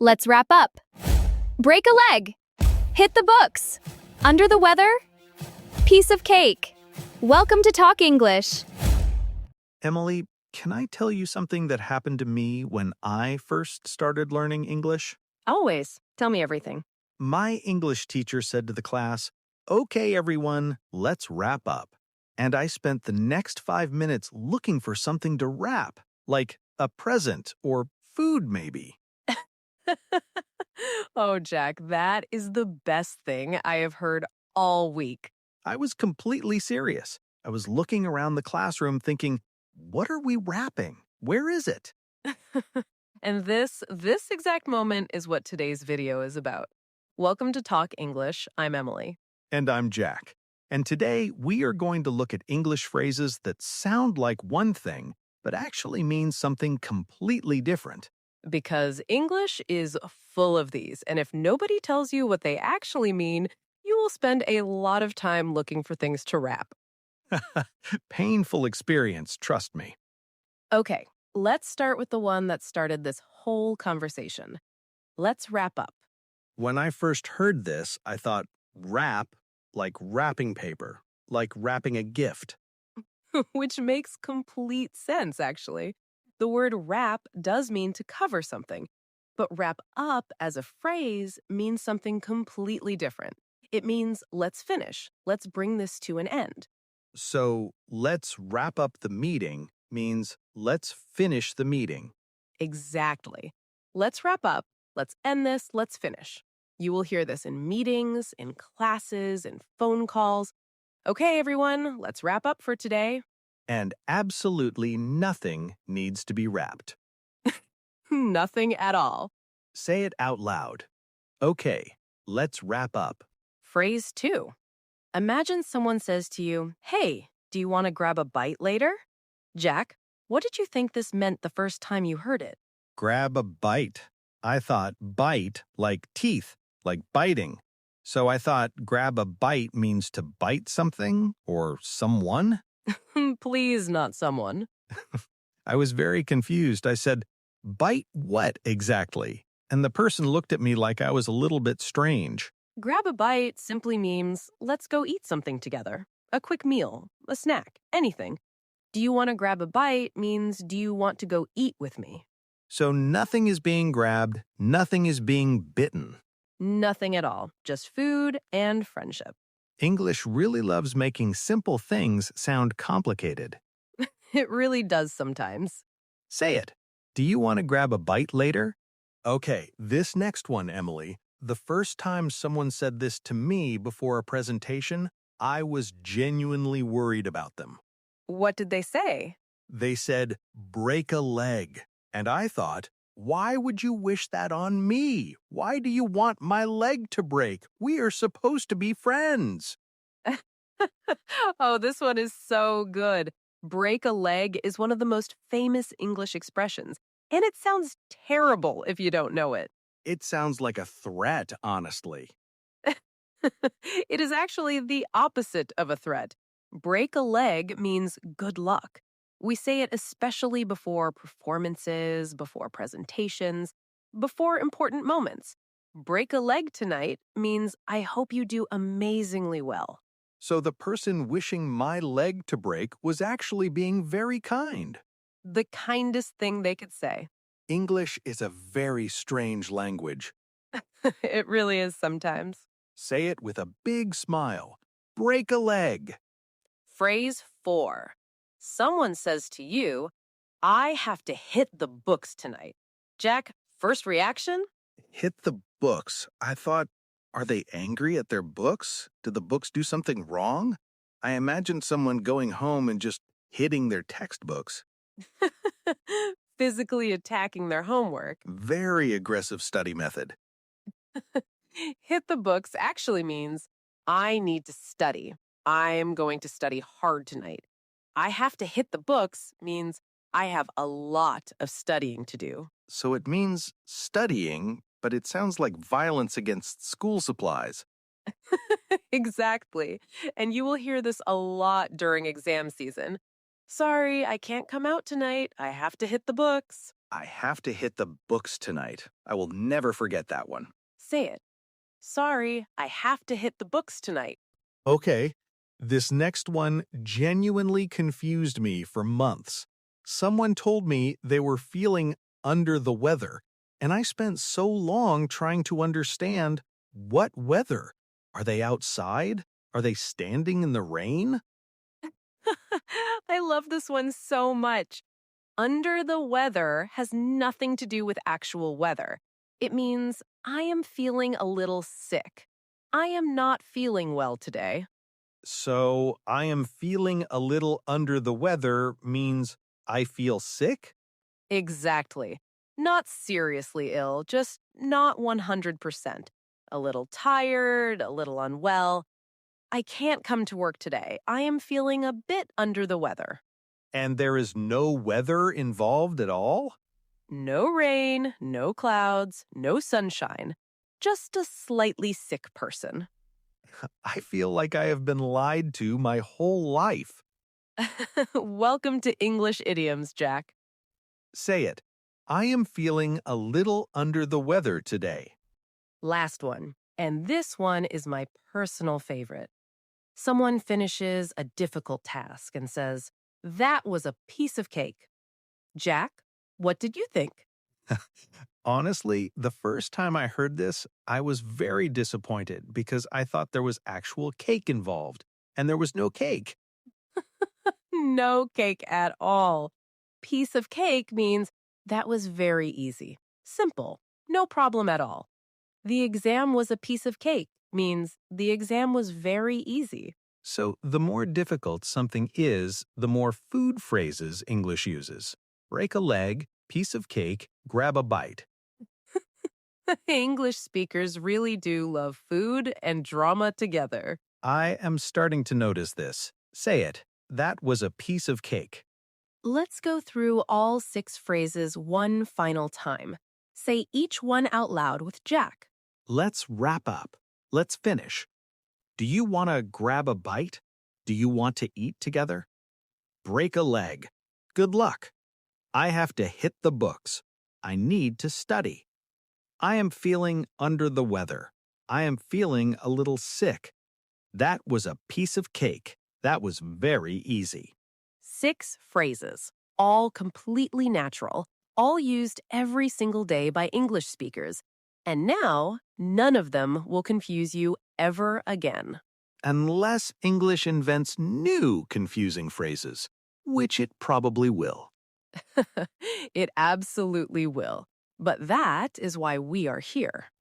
Let's wrap up. Break a leg. Hit the books. Under the weather? Piece of cake. Welcome to Talk English. Emily, can I tell you something that happened to me when I first started learning English? Always. Tell me everything. My English teacher said to the class, "Okay, everyone, let's wrap up." And I spent the next 5 minutes looking for something to wrap, like a present or food maybe. Oh, Jack, that is the best thing I have heard all week. I was completely serious. I was looking around the classroom thinking, what are we wrapping? Where is it? And this exact moment is what today's video is about. Welcome to Talk English. I'm Emily. And I'm Jack. And today we are going to look at English phrases that sound like one thing, but actually mean something completely different. Because English is full of these, and if nobody tells you what they actually mean, you will spend a lot of time looking for things to wrap. Painful experience, trust me. Okay, let's start with the one that started this whole conversation. Let's wrap up. When I first heard this, I thought wrap, like wrapping paper, like wrapping a gift. Which makes complete sense, actually. The word wrap does mean to cover something, but wrap up as a phrase means something completely different. It means let's finish, let's bring this to an end. So let's wrap up the meeting means let's finish the meeting. Exactly. Let's wrap up, let's end this, let's finish. You will hear this in meetings, in classes, in phone calls. Okay, everyone, let's wrap up for today. And absolutely nothing needs to be wrapped. Nothing at all. Say it out loud. Okay, let's wrap up. Phrase 2. Imagine someone says to you, "Hey, do you want to grab a bite later?" Jack, what did you think this meant the first time you heard it? Grab a bite. I thought bite like teeth, like biting. So I thought grab a bite means to bite something or someone. Please, not someone. I was very confused. I said, bite what exactly? And the person looked at me like I was a little bit strange. Grab a bite simply means let's go eat something together. A quick meal, a snack, anything. Do you want to grab a bite means do you want to go eat with me? So nothing is being grabbed, nothing is being bitten. Nothing at all, just food and friendship. English really loves making simple things sound complicated. It really does sometimes. Say it. Do you want to grab a bite later? Okay, this next one, Emily. The first time someone said this to me before a presentation, I was genuinely worried about them. What did they say? They said, break a leg. And I thought, why would you wish that on me? Why do you want my leg to break? We are supposed to be friends. Oh, this one is so good. Break a leg is one of the most famous English expressions, and it sounds terrible if you don't know it. It sounds like a threat, honestly. It is actually the opposite of a threat. Break a leg means good luck. We say it especially before performances, before presentations, before important moments. Break a leg tonight means I hope you do amazingly well. So the person wishing my leg to break was actually being very kind. The kindest thing they could say. English is a very strange language. It really is sometimes. Say it with a big smile. Break a leg. Phrase 4. Someone says to you, I have to hit the books tonight. Jack, first reaction? Hit the books. I thought, are they angry at their books? Did the books do something wrong? I imagined someone going home and just hitting their textbooks. Physically attacking their homework. Very aggressive study method. Hit the books actually means I need to study. I'm going to study hard tonight. I have to hit the books means I have a lot of studying to do. So it means studying, but it sounds like violence against school supplies. Exactly. And you will hear this a lot during exam season. Sorry, I can't come out tonight. I have to hit the books. I have to hit the books tonight. I will never forget that one. Say it. Sorry, I have to hit the books tonight. Okay, this next one genuinely confused me for months. Someone told me they were feeling under the weather, and I spent so long trying to understand what weather. Are they outside? Are they standing in the rain? I love this one so much. Under the weather has nothing to do with actual weather. It means I am feeling a little sick. I am not feeling well today. So, I am feeling a little under the weather means I feel sick? Exactly. Not seriously ill, just not 100%. A little tired, a little unwell. I can't come to work today. I am feeling a bit under the weather. And there is no weather involved at all? No rain, no clouds, no sunshine. Just a slightly sick person. I feel like I have been lied to my whole life. Welcome to English Idioms, Jack. Say it. I am feeling a little under the weather today. Last one. And this one is my personal favorite. Someone finishes a difficult task and says, "That was a piece of cake." Jack, what did you think? Honestly, the first time I heard this, I was very disappointed because I thought there was actual cake involved, and there was no cake. No cake at all. Piece of cake means that was very easy. Simple. No problem at all. The exam was a piece of cake means the exam was very easy. So, the more difficult something is, the more food phrases English uses. Break a leg, piece of cake, grab a bite. English speakers really do love food and drama together. I am starting to notice this. Say it. That was a piece of cake. Let's go through all 6 phrases one final time. Say each one out loud with Jack. Let's wrap up. Let's finish. Do you want to grab a bite? Do you want to eat together? Break a leg. Good luck. I have to hit the books. I need to study. I am feeling under the weather. I am feeling a little sick. That was a piece of cake. That was very easy. 6 phrases, all completely natural, all used every single day by English speakers. And now, none of them will confuse you ever again. Unless English invents new confusing phrases, which it probably will. It absolutely will. But that is why we are here.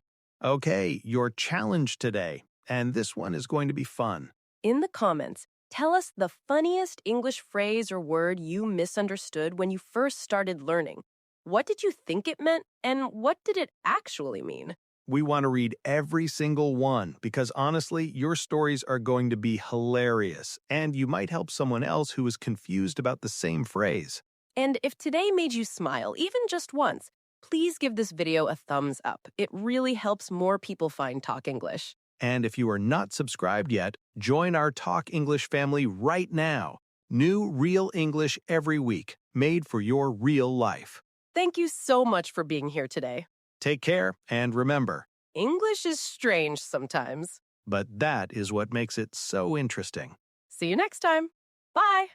Okay, your challenge today, and this one is going to be fun. In the comments, tell us the funniest English phrase or word you misunderstood when you first started learning. What did you think it meant, and what did it actually mean? We want to read every single one because honestly, your stories are going to be hilarious, and you might help someone else who is confused about the same phrase. And if today made you smile, even just once, please give this video a thumbs up. It really helps more people find Talk English. And if you are not subscribed yet, join our Talk English family right now. New real English every week, made for your real life. Thank you so much for being here today. Take care, and remember, English is strange sometimes. but that is what makes it so interesting. See you next time. Bye.